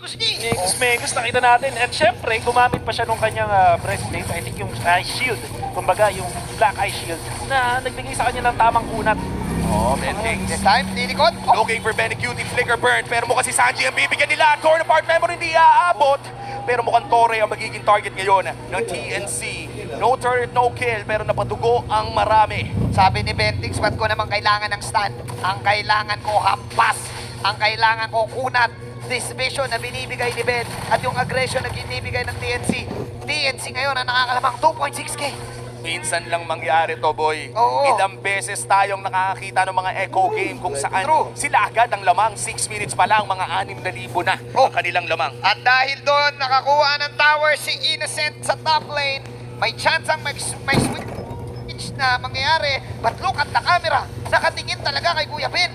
Megus Megus, nakita natin. At syempre, gumamit pa siya nung kanyang breastplate. I think yung eye shield. Kumbaga, yung black eye shield na nagbigay sa kanya ng tamang kunat. Oh, Bentings. This time, Ninikot. Looking for Benny Cutie, flicker burn. Pero mukhang si Sanji ang bibigyan nila. Corner part member hindi aabot. Pero mukhang Torre ang magiging target ngayon ng TNC. No turret, no kill, pero napadugo ang marami. Sabi ni Bentix, ba't ko naman kailangan ng stand? Ang kailangan ko hampas. Ang kailangan ko kunat. This vision na binibigay ni Ben at yung aggression na binibigay ng TNC. TNC ngayon ang nakakalamang 2.6k. Minsan lang mangyari to, boy. Oo. Ilang beses tayong nakakakita ng mga echo game kung saan True. sila agad ang lamang. 6 minutes pa lang, mga 6,000 na ang kanilang lamang. At dahil doon, nakakuha ng tower si Innocent sa top lane. May chance ang may switch na mangyayari. But look at the camera. Nakatingin talaga kay Kuya Ben.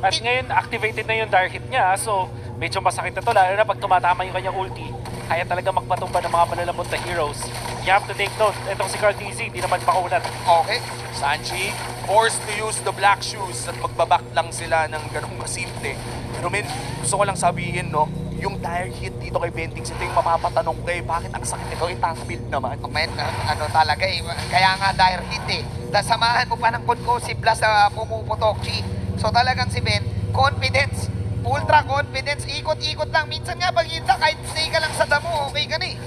At ngayon, activated na yung dark hit niya. So, medyo masakit na to. Lalo na pag tumatama yung kanyang ulti. Kaya talaga magpatumba ng mga malalambot na heroes. You have to take note. Itong si Carl DZ, di naman pakunat. Okay. Sanji, forced to use the black shoes at magbaback lang sila ng ganung kasimple. Pero men, gusto ko lang sabihin, no, yung dire hit dito kay Bentix, ito yung mapapatanong kay bakit ang sakit nito, tank build naman. Men, ano talaga eh. Kaya nga dire hit eh. Samahan mo pa ng conclusive blast na pumuputok, G. So talagang si Ben, confidence. Ultra confidence, ikot-ikot lang. Minsan nga pag hinta, kahit stay ka lang sa damo, okay ka na eh.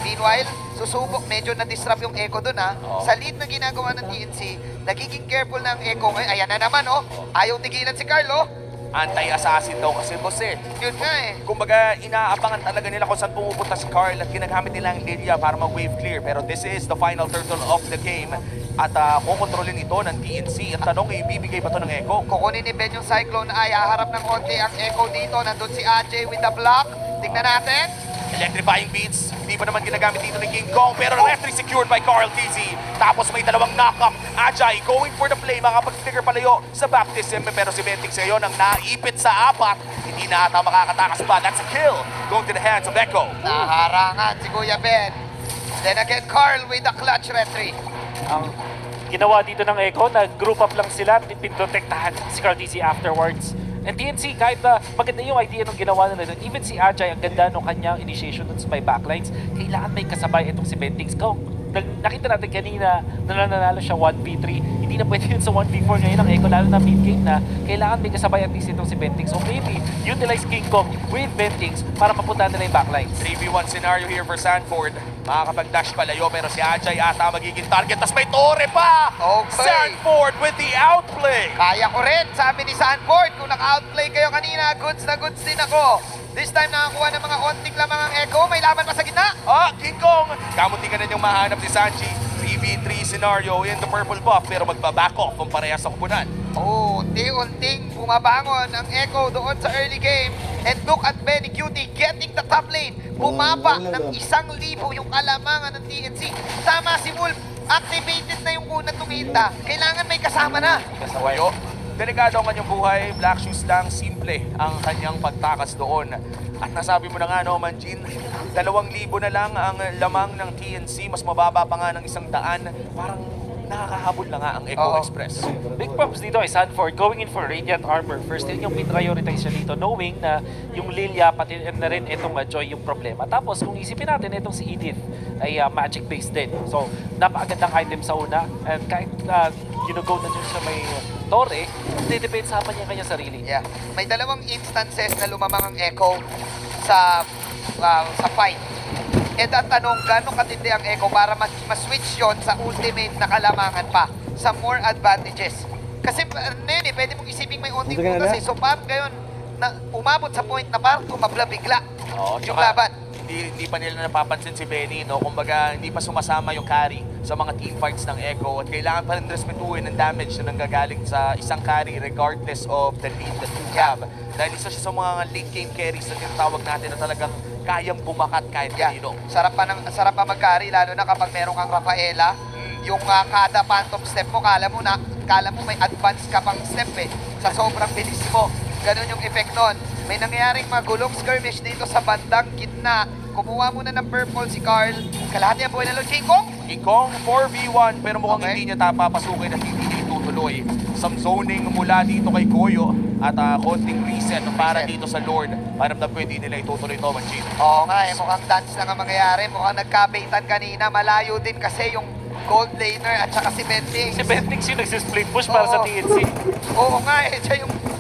Meanwhile, susubok, medyo na-disrupt yung Echo dun ha. Sa lead na ginagawa ng TNC, nagiging careful ng Echo. Ay, ayan na naman oh. Ayaw tigilan si Carlo. Anti-assassin daw kasi boss eh. Yun nga eh. Kumbaga, inaabangan talaga nila kung saan pumupunta si Carl at ginagamit nila ang Lilia para mag-wave clear. Pero this is the final turtle of the game. At kukontrolin ito ng TNC. Ang tanong, ibibigay ba ito ng Echo? Kukunin ni Ben yung Cyclone. Ay, haharap ng konti ang Echo dito. Nandun si AJ with the block. Tignan natin. Electrifying beats, hindi pa naman ginagamit dito ni King Kong, pero left secured by Carl TZ. Tapos may dalawang knock-up. Ajay going for the play, makapag-figure palayo sa baptism. Pero si Bentix ngayon ang naipit sa apat. Hindi na ata makakatakas pa. That's a kill. Going to the hands of Echo. Naharangan si Kuya Ben. Then again, Carl with the clutch retry. Ang ginawa dito ng Echo, nag-group up lang sila, pinprotektahan si Carl DC afterwards. And TNC, kahit maganda yung idea nung ginawa nila doon, even si Ajay, ang ganda nung kanyang initiation dun sa may backlines, kailangan may kasabay itong si Bentix. Nakita natin kanina na nanalo siya 1v3. Hindi na pwede yun sa 1v4 ngayon ng Echo, lalo na mid-game na kailangan may kasabay at least itong si Bentix. So maybe, utilize King Kong with Bentix para mapunta nila yung backlines. 3v1 scenario here for Sanford. Makakapag-dash palayo pero si Ajay ata magiging target. Tapos may Torre pa! Okay. Sanford with the outplay! Kaya ko rin, sabi ni Sanford, kung naka-outplay kayo kanina, goods na goods din ako. This time nakakuha ng mga ontik lamang ang Echo, may laban pa sa gitna. King Kong! Kamunti ka na niyang mahanap si Sanji. 3v3 scenario in the purple buff pero magbaback off ang parehas sa kupunan. Unti-unting bumabangon ang Echo doon sa early game. And look at Benny Cutie getting the top lane. Bumaba ng 1,000 yung kalamangan ng TNC. Tama si Wolf, activated na yung unang tuminta. Kailangan may kasama na. Kasawayo. Delikado ang kanyang buhay, black shoes lang, simple ang kanyang pagtakas doon. At nasabi mo na nga, no, Manjin, 2,000 na lang ang lamang ng TNC, mas mababa pa nga ng 100. Parang nakakahabol na nga ang Echo Oo. Express. Big props dito ay Sanford going in for Radiant Armor. First yun yung prioritize siya dito, knowing na yung Lilia pati na rin itong Joy yung problema. Tapos kung isipin natin, itong si Edith ay magic based din. So napakagandang item sa una. And kahit go na dyan sa may Torre, didepend sa niya kanya sarili. Yeah. May dalawang instances na lumamang ang Echo sa fight. E tatanong, gano'ng katindi ang Echo para mas-switch yon sa ultimate na kalamangan pa sa more advantages. Kasi ano yun eh, pwede mong isipin may unting butas eh. So parang ngayon, na umabot sa point na parang tumabla bigla yung laban. Hindi pa nila napapansin si Benny, no? Kumbaga, hindi pa sumasama yung carry sa mga team fights ng Echo at kailangan pa rin respetuhin ang damage na nanggagaling sa isang carry regardless of the lead that you have. Dahil isa siya sa mga late game carries na tinatawag natin na talagang kayang bumakat kahit kanino. Sarap pa mag-carry, lalo na kapag meron kang Rafaela. Yung kada phantom step mo, kala mo may advance ka pang step eh. Sa sobrang bilis mo. Ganun yung effect nun. May nangyayaring magulong skirmish dito sa bandang gitna. Kumuha muna ng purple si Carl. Kalahati ang buhay na King Kong. King Kong 4v1 pero mukhang Okay. hindi niya papasukin at hindi itutuloy. Some zoning mula dito kay Koyo at konting reset reset para Reset. dito sa Lord. Paramdam ko hindi nila itutuloy ito, Manjin. Oo nga eh, mukhang dance lang ang mangyayari. Mukhang nagkabaitan kanina. Malayo din kasi yung gold laner at saka si Bentings. Si Bentix yung nagsisplit push para sa Oo. TNC. Oo nga eh,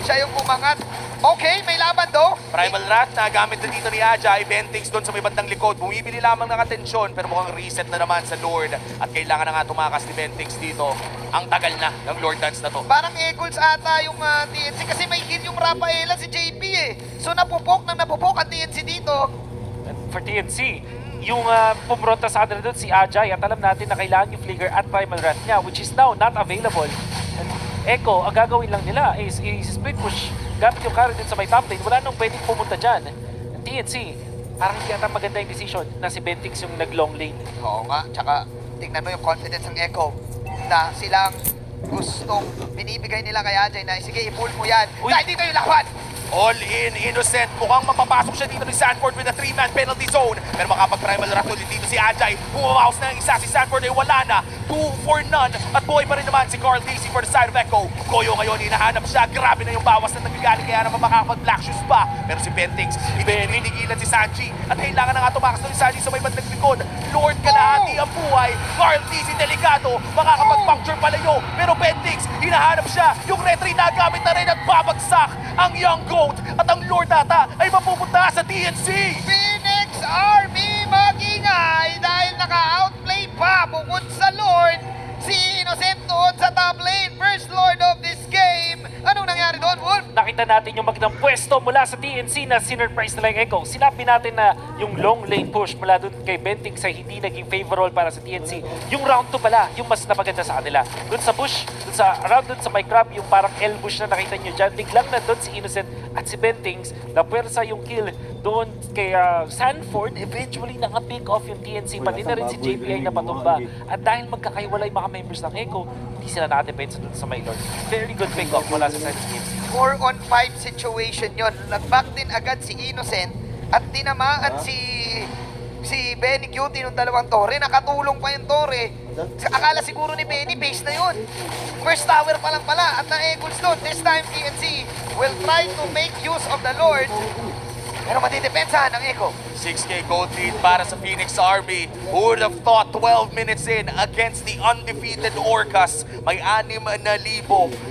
siya yung umangat. Okay, may laban do. Primal Wrath na gamit na dito ni Ajay, Bentings doon sa may bandang likod. Bumibili lamang ng atensyon pero mukhang reset na naman sa Lord. At kailangan na nga tumakas ni Bentings dito. Ang tagal na ng Lord Dance na to. Parang Eagles ata yung TNC kasi may kill yung Rafaela si JP eh. So napupok ang TNC dito. And for TNC, yung pumronta sa kanila doon si Ajay at alam natin na kailangan yung Flicker at Primal Wrath niya which is now not available. And Echo, ang gagawin lang nila is split push gamit yung carry din sa may top lane. Wala nang pwedeng pumunta dyan. And TNC, parang hindi ata maganda yung decision na si Bentix yung nag-long lane. Oo nga, tsaka tingnan mo yung confidence ng Echo na silang gustong binibigay nila kay Ajay na sige, i-pull mo yan. Uy. Dahil dito yung laban! All in, Innocent. Mukhang mapapasok siya dito ni Sanford with a 3-man penalty zone. Pero makapag-Primal Wrath ulit dito si Ajay. Bumabawas na ang isa si Sanford ay wala na. 2 for none. At buhay pa rin naman si Carl Daisy for the side of Echo. Koyo ngayon, hinahanap siya. Grabe na yung bawas na nagagaling kaya naman makakapag-Black Shoes pa. Pero si Bentix, ibinigilan si Sanji. At kailangan na nga tumakas na ni Sanji sa may bandang likod. Lord kalahati ang buhay. Carl Daisy delikado. Makakapag-puncture palayo. Pero Bentix, hinahanap siya. Yung retry na gamit na rin at babagsak ang Young Goat. At ang Lord ata ay mapupunta sa TNC. Phoenix Army magingay dahil naka-outplay pa bukod sa Lord si Innocent doon sa top lane. First Lord of this game. Anong nangyari doon, Wolf? Nakita natin yung magandang pwesto mula sa TNC na sinurprise nila yung Echo. Sinabi natin na yung long lane push mula dun kay Bentix ay hindi naging favorable para sa TNC. Yung round 2 pala, yung mas napaganda sa kanila. Dun sa bush, around dun sa may crab, yung parang L-bush na nakita nyo dyan, biglang na dun si Innocent at si Bentix, napwersa yung kill doon kay Sanford. Eventually, naka-pick off yung TNC, pati na rin si JPI na patumba. At dahil magkakaiwalay mga members ng Echo, hindi sila nakadepensa dun sa may Lord. Very good pick off mula sa side of TNC. 4-on-5 situation yon. Nag-back din agad si Innocent at tinamaan si Benny Cutie nung dalawang tore. Nakatulong pa yung tore. Akala siguro ni Benny base na yun. First tower pa lang pala at na-equals doon. This time TNC will try to make use of the Lord. Pero matidepensahan ng Echo. 6K gold lead para sa Phoenix Army. Who would have thought 12 minutes in against the undefeated Orcas, may 6,000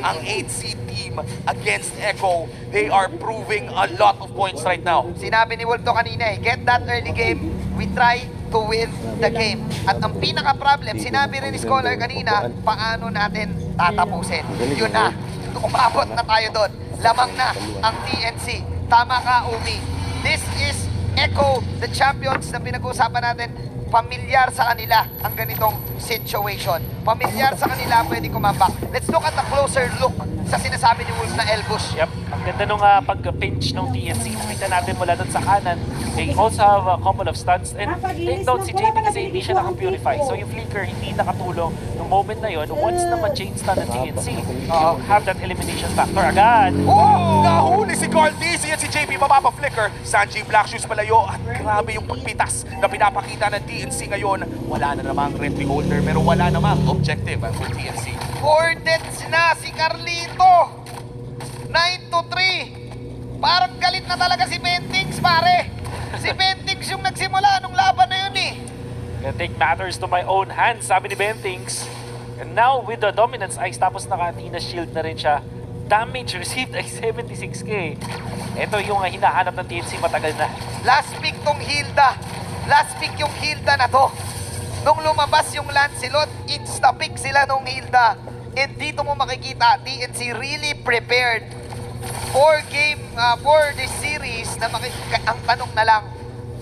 ang 8C team against Echo. They are proving a lot of points right now. Sinabi ni Wolto kanina eh, get that early game, we try to win the game. At ang pinaka-problem, sinabi rin ni Scholar kanina, paano natin tatapusin. Yun na, umabot na tayo doon. Lamang na ang TNC. Tama ka, Umi. This is Echo, the champions na pinag-uusapan natin. Pamilyar sa kanila ang ganitong situation. Pamilyar sa kanila pwede kumambak. Let's look at a closer look sa sinasabi ni Wolf na Elbush. Yep, ang ganda nung pag-pinch ng TNC. Nakita natin mula doon sa kanan. They also have a couple of stunts. And take note si JP kasi hindi siya naka-purify. So yung flicker hindi nakatulong. Nung moment na yon, once na ma-chain stun ng TNC, you have that elimination factor agad. Oh! Nahuli si Carl Daisy at si JP mapapa-flicker. Sanji Black Shoes palayo at grabe yung pagpitas na pinapakita ng TNC ngayon. Wala na namang retry holder pero wala namang objective for TNC. 4 deaths na si Carlito. 9-3. Parang galit na talaga si Bentings, pare. Si Bentings yung nagsimula nung laban na yun eh. Gonna take matters to my own hands, sabi ni Bentings. And now with the dominance ice, tapos naka-Athena shield na rin siya. Damage received ay 76k. Ito yung hinahanap ng TNC matagal na. Last pick tong Hilda. Last pick yung Hilda na to. Nung lumabas yung Lancelot, insta-pick sila nung Hilda. And dito mo makikita, TNC really prepared for this series na ang tanong na lang,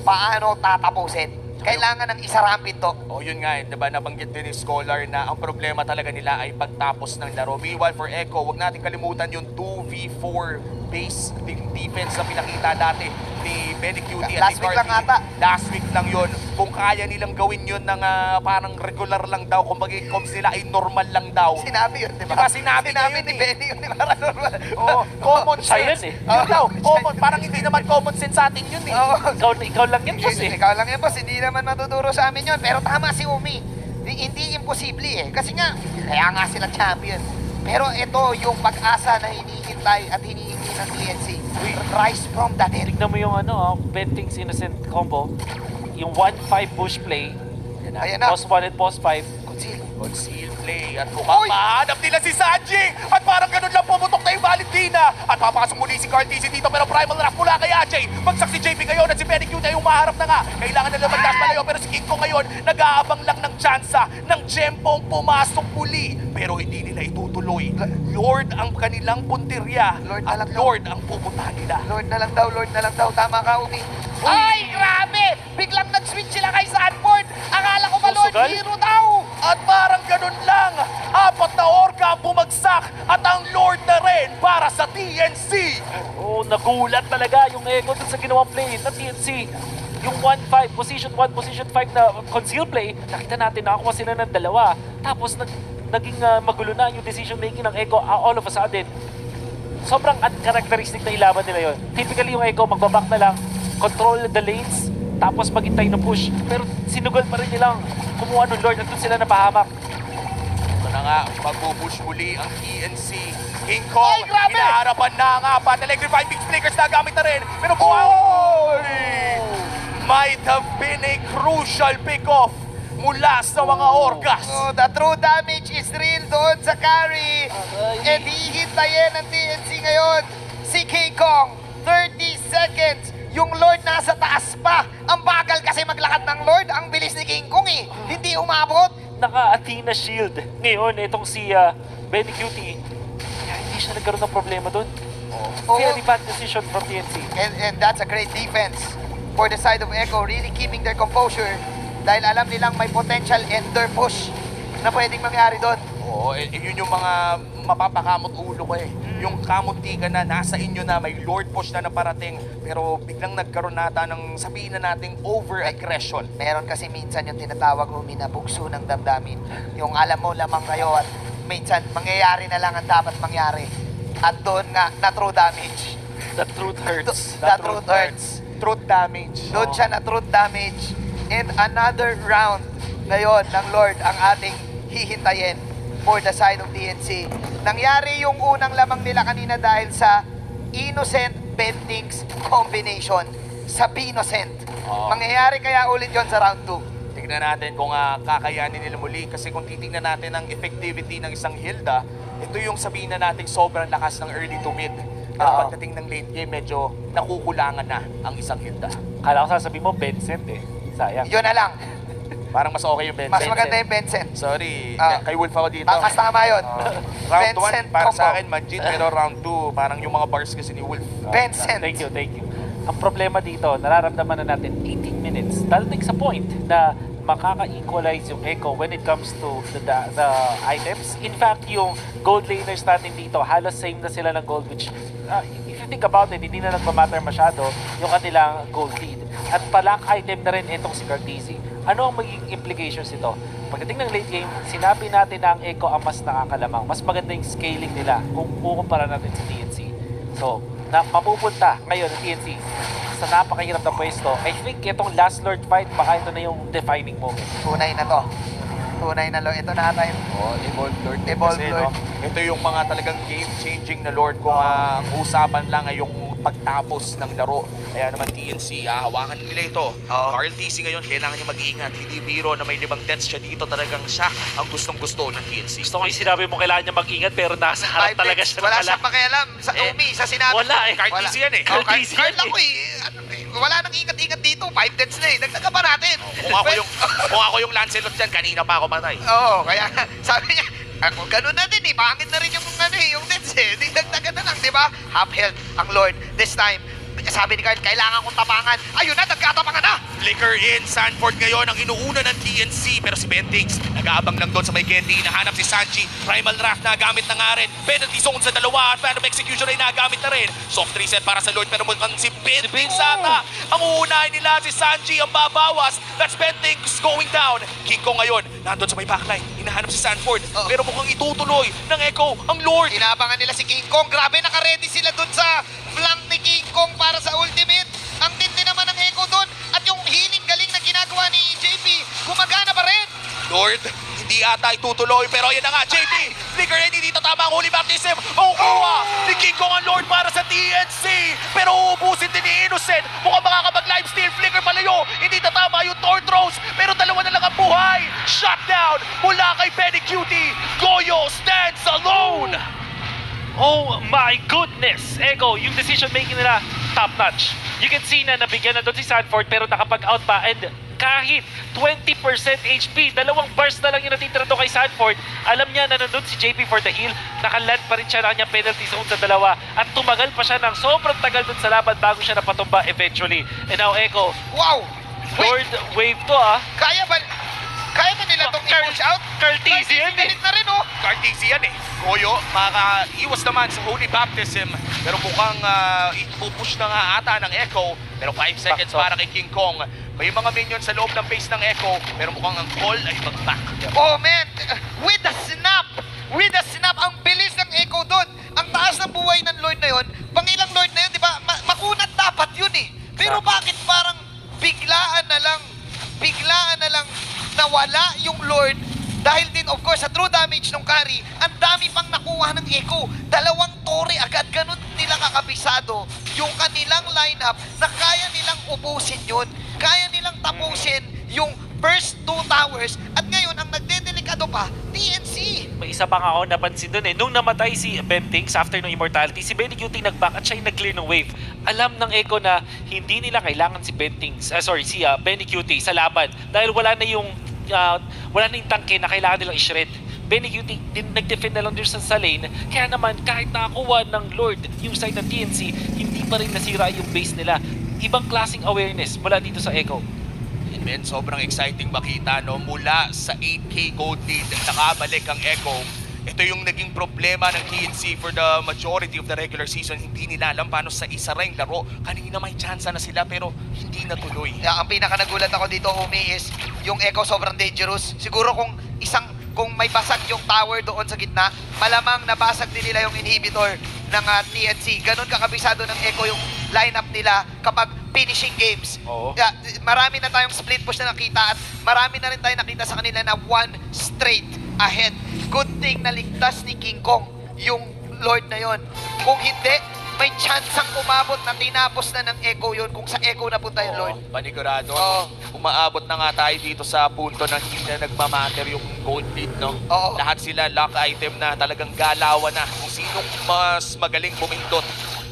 paano tatapusin? Kailangan ng isa rampid to. Oh, yun nga, diba, nabanggit din ni Scholar na ang problema talaga nila ay pagtapos ng laro. Meanwhile, for Echo, wag natin kalimutan yung 2v4 base defense na pinakita dati ni Benny Cutie at Last ni week Carly. lang ata. Last week lang yun. Kung kaya nilang gawin yun ng parang regular lang daw, kung comms nila ay normal lang daw. Sinabi yun, di ba? Diba, sinabi niya yun ni eh. Benny yun, di ba? Normal. Oh, common Siya sense. yun eh. Yun daw, common. Parang hindi naman common sense sa atin yun eh. Oo. Ikaw lang yan, boss eh. Ikaw lang yan, boss. Hindi naman matuturo sa amin yun. Pero tama si Umi. Hindi imposible eh. Kasi nga, kaya nga sila champion. Pero ito yung pag-asa na hinihintay at hinihingi strategy ng TNC. Rise from the dead. Tignan mo yung Bentings Innocent combo. Yung 1-5 push play. Ayan na. Pause 1 and pause 5. Conceal. Conceal play at mukhang Oy! mahanap nila si Sanji at parang ganun lang pumutok na yung Valentina at papasok muli si Carl TC dito pero Primal Wrath mula kay Ajay. Bagsak si JP ngayon at si Benny Q na yung maharap na nga. Kailangan nila mag-dash palayo pero si King Kong ngayon nag-aabang lang ng tsansa ng Jempong pumasok muli pero hindi nila itutuloy. Lord ang kanilang puntirya Lord na at lang daw. Lord ang pupuntahan nila. Lord na lang daw, Lord na lang daw. Tama ka, Umi. Ay, grabe! Biglang nag-switch sila kay Sanford. Akala ko ba, Lord, Susugal? hero daw. At parang ganun lang, 4 na orca ang bumagsak at ang Lord na rin para sa TNC. Oh, nagulat talaga yung Echo dun sa ginawang play ng TNC. Yung 1-5, position 1, position 5 na conceal play, nakita natin nakakuha sila ng dalawa. Tapos naging magulo na yung decision making ng Echo all of a sudden. Sobrang uncharacteristic na ilaban nila yon. Typically yung Echo magbaback na lang, control the lanes, tapos maghintay ng push. Pero sinugal pa rin nilang kumuha ng Lord at doon sila napahamak. Ito na nga, magbubush muli ang TNC. King Kong, Ay, grabe! hinaharapan na ang apat. Electrifying Big Flickers na gamit na rin. Pero buhay! Might have been a crucial pick-off mula sa mga orcas. Oh, the true damage is real doon sa carry. Aray. And hihintayin ng TNC ngayon si King Kong. 30 seconds. Yung Lord nasa taas pa. Ang bagal kasi maglakad ng Lord. Ang bilis ni King Kong eh. Hindi umabot. Naka-Athena shield. Ngayon, itong si Benny Cutie, kaya hindi siya nagkaroon ng problema doon. Oo. Very bad decision from TNC. And that's a great defense for the side of Echo. Really keeping their composure. Dahil alam nilang may potential ender push na pwedeng mangyari doon. Oo, yun yung mga mapapakamot ulo ko eh. Yung kamunti ka na, nasa inyo na, may Lord push na naparating, pero biglang nagkaroon nata ng sabihin na nating over-aggression. Meron kasi minsan yung tinatawag Umi na bugso ng damdamin. Yung alam mo lamang kayo at minsan mangyayari na lang ang dapat mangyari. At doon nga, na true damage. The truth hurts. The truth hurts. Truth damage. Doon siya na truth damage. And another round ngayon ng Lord ang ating hihintayin for the side of TNC. Nangyari yung unang lamang nila kanina dahil sa Innocent Bentings combination sa Binocent. Oo. Mangyayari kaya ulit yon sa round 2. Tignan natin kung kakayanin nila muli kasi kung titingnan natin ang effectivity ng isang Hilda, ito yung sabihin na natin sobrang lakas ng early to mid. Pero Oo. pagdating ng late game, medyo nakukulangan na ang isang Hilda. Kala ko sasabihin mo, Vincent eh. Sayang. Yun na lang. Parang mas okay yung Vincent. Mas maganda yung Vincent. Sorry, Ah. kay Wolf ako dito. Mas tama yun. Round 1 Vincent para combo. sa akin, Majid, pero round 2, parang yung mga bars kasi ni Wolf. Vincent. Thank you, thank you. Ang problema dito, nararamdaman na natin 18 minutes. Darating sa point na makaka-equalize yung Echo when it comes to the items. In fact, yung gold laners natin dito, halos same na sila ng gold, which if you think about it, hindi na nagmamatter masyado yung kanilang gold lead. At palak item na rin itong si Cartesi. Ano ang magiging implications nito? Pagdating ng late game, sinabi natin na ang Echo ang mas nakakalamang. Mas maganda yung scaling nila kung kukumpara natin sa TNC. So, mapupunta ngayon ang TNC sa napakahirap na pwesto. I think itong last Lord fight, baka ito na yung defining moment. Tunay na to. Tunay na Lord. Ito na tayo. Oh, Evolved Lord. din Evolved kasi, Lord. No? Ito yung mga talagang game-changing na Lord kung ang usapan lang ay yung pagtapos ng laro. Kaya naman TNC, hawakan nila ito. Carl TC ngayon, kailangan niya mag-iingat. Hindi biro na may 5 deaths siya dito. Talagang siya ang gustong-gusto ng TNC. Gusto ko yung sinabi mo kailangan niya mag-ingat pero nasa harap talaga siya Wala nakala. siyang pakialam sa Eh, Umi, sa sinabi. wala eh. Carl Wala. TC yan eh. Oh, Carl TC Carl yan ako eh. Wala nang ingat-ingat dito. 5 deaths na eh. Dagdagan pa natin. Kung ako yung Lancelot dyan, kanina pa ako patay. Oo, kaya sabi niya, ganun na din eh. Pangit na rin yung deaths eh. Di dagdagan na lang, di ba? Half health ang Lord this time. Sabi ni Carl, kailangan kong tapangan. Ayun na, nagkatapangan na. Flicker in, Sanford ngayon ang inuuna ng TNC pero si Bentings nag-aabang lang doon sa may Candy. Nahanap si Sanji, Primal Wrath nagamit na nga rin. Penalty zone sa dalawa at Phantom Execution ay nagamit na rin. Soft reset para sa Lord pero mukhang si Bentings ata. Ang uunahin nila si Sanji ang babawas. That's Bentings going down. King Kong ngayon, nandun sa may backline. Hinahanap si Sanford pero mukhang itutuloy ng Echo ang Lord. Inaabangan nila si King Kong. Grabe, naka-ready sila dun sa flank ni King Kong para sa ultimate. Ang tindi naman ng Echo dun. At yung healing galing na ginagawa ni JP, gumagana pa rin. Lord, hindi ata itutuloy pero yan na nga, JP, Flicker, hindi dito tama ang Holy Baptism. Makukuha ni King Kong ang Lord para sa TNC. Pero uubusin din ni Innocent. Mukhang makakapag-live steal. Flicker palayo. Hindi tatama yung Thorn Throws. Pero dalawa na lang ang buhay. Shutdown mula kay Benny Cutie. Goyo stands alone. Oh my goodness! Echo, yung decision making nila, top notch. You can see na nabigyan na doon si Sanford pero nakapag-out pa and kahit 20% HP, dalawang burst na lang yung natitira doon kay Sanford. Alam niya na nandun si JP for the heal, nakaland pa rin siya na kanyang penalty zone sa dalawa at tumagal pa siya ng sobrang tagal doon sa laban bago siya napatumba eventually. And now Echo, Wow! Wait, Lord Wave to ah. kaya ba nila itong i-push out? Cartesian eh. Galit na rin, oh. Cartesian eh. Goyo, makaiwas naman sa Holy Baptism. Pero mukhang ipupush na nga ata ng Echo. Pero 5 seconds Back, para kay King Kong. May mga minions sa loob ng base ng Echo. Pero mukhang ang call ay mag-back. Oh, man. With the snap. With the snap. Ang bilis ng Echo doon. Ang taas ng buhay ng Lord na yun. Pangilang Lord na yun, di ba? Makunat dapat yun eh. Pero bakit parang biglaan na lang nawala yung Lord dahil din of course sa true damage ng carry, ang dami pang nakuha ng Echo. Dalawang tore agad, ganun nila kakabisado yung kanilang lineup na kaya nilang ubusin yun. Kaya nilang tapusin yung first 2 towers at ngayon ang nagdedelikado pa, TNC. May isa pang ako napansin doon eh. Nung namatay si Bentings after ng immortality, si Benny Cutie nag-back at siya yung nag-clear ng wave. Alam ng Echo na hindi nila kailangan si Bentings, si Benny Cutie sa laban dahil wala na yung tangke na kailangan nilang i-shred. Benny Cutie nag-defend na lang din sa lane. Kaya naman kahit nakakuha ng Lord yung side ng TNC, hindi pa rin nasira yung base nila. Ibang klaseng awareness mula dito sa Echo. Men, sobrang exciting makita, no? Mula sa 8K gold lead, nakabalik ang Echo. Ito yung naging problema ng TNC for the majority of the regular season. Hindi nila alam paano sa isa ring laro. Kanina may chance na sila pero hindi natuloy. Ang pinaka nagulat ako dito, Umi, is yung Echo sobrang dangerous. Siguro kung may basag yung tower doon sa gitna, malamang nabasag din nila yung inhibitor ng TNC. Ganon kakabisado ng Echo yung lineup nila kapag finishing games. Oo. Marami na tayong split push na nakita at marami na rin tayong nakita sa kanila na one straight ahead. Good thing na ligtas ni King Kong yung Lord na yon. Kung hindi, may chance ang umabot na tinapos na ng Echo yun kung sa Echo napunta yung Lord. Panigurado. Oo. Umaabot na nga tayo dito sa punto na hindi na nagmamatter yung gold lead, no? Oo. Lahat sila lock item na talagang galawan na. Kung sinong mas magaling bumindot,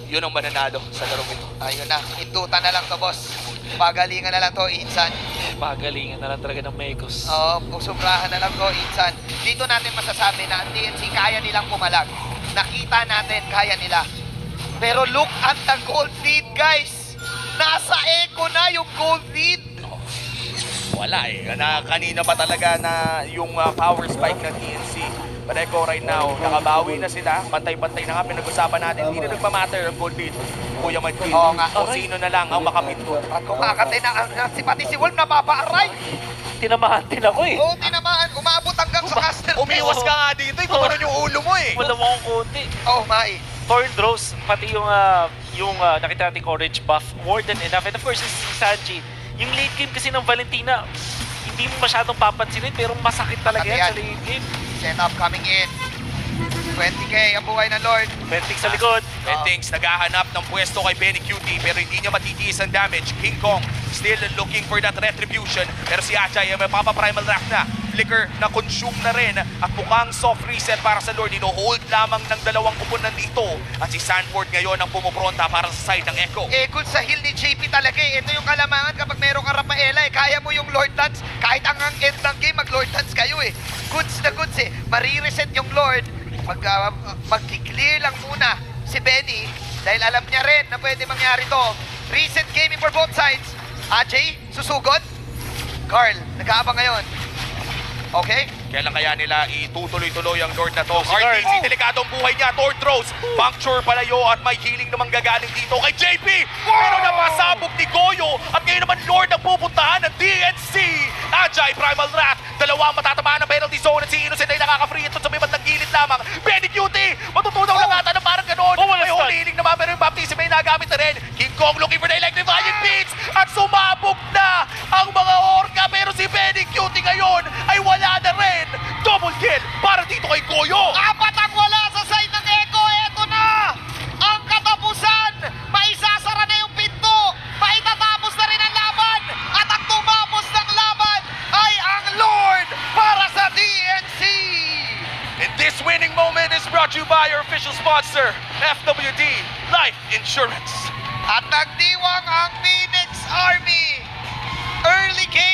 yun ang mananalo sa larong ito. Ayun na, hindutan na lang to, boss. Pagalingan na lang to, Insan. Pagalingan na lang talaga ng Mekos. Oo, subrahan na lang to, Insan. Dito natin masasabi na ang TNC kaya nilang pumalag. Nakita natin, kaya nila. Pero look at the gold lead, guys. Nasa Echo na yung gold lead. Wala eh. Kanina pa talaga na yung power spike ng TNC. But Echo right now, nakabawi na sila. Pantay-pantay na nga pinag-usapan natin. Hindi na nagmamatter ang gold lead. Kuya Madrid. Oo nga. Kung sino na lang ang makapindot. At kung kakatina, pati si Wolf napapa-aray. Tinamahan din ako eh. Oo, tinamaan. Umabot hanggang sa caster. Umiwas ka nga dito. Kumaroon yung ulo mo eh. Wala mo akong konti. Oh, my. Thorn Throws, pati yung nakita nating orange buff, more than enough. And of course, si Sanji, yung late game kasi ng Valentina, hindi mo masyadong papansinin, pero masakit talaga yan sa late game. Setup coming in. 20k ang buhay ng Lord. Bentings sa likod. Bentings naghahanap ng pwesto kay Benny Cutie pero hindi niya matitiis ang damage. King Kong still looking for that retribution. Pero si Achay ay mapapa-primal rack na. Flicker na consume na rin at mukhang soft reset para sa Lord. Ino-hold lamang ng dalawang kupunan dito. At si Sanford ngayon ang pumupronta para sa side ng Echo. Good sa heal ni JP talaga eh. Ito yung kalamangan kapag meron ka Rafaela eh. Kaya mo yung Lord Dance. Kahit ang end ng game, mag-Lord Dance kayo eh. Goods na goods eh. Marireset yung Lord. Mag-clear lang muna si Benny dahil alam niya rin na pwede mangyari to. Recent gaming for both sides. Ajay, susugod. Carl, nag-aabang ngayon. Okay? Kailan kaya nila itutuloy-tuloy ang Lord na to? Si Carl. RTC, delikadong buhay niya. Thorn Throws, puncture palayo at may healing namang gagaling dito kay JP. Pero napasabog ni Goyo at ngayon naman Lord ang pupuntahan ng DNC. Ajay, Primal Wrath, dalawa matatamaan ng penalty zone at si Innocent ay nakaka-free ito sa may bandang gilid lamang. Benny Cutie, matutunaw lang ata na parang ganon. Oh, wala May stun. Umiiling naman pero yung baptism ay nagamit na rin. King Kong looking for the electrifying beats at sumabog na ang mga Orca pero si Benny Cutie ngayon ay wala na rin. Double kill para dito kay Goyo. Apat ang wala sa side ng Echo. Eto na ang katapusan. Maisasara na yung pinto. Maitatapos na rin ang laban. At ang tumapos ng laban ay ang Lord para sa DNC. And this winning moment is brought to you by your official sponsor, FWD Life Insurance. At nagdiwang ang Phoenix Army. Early game.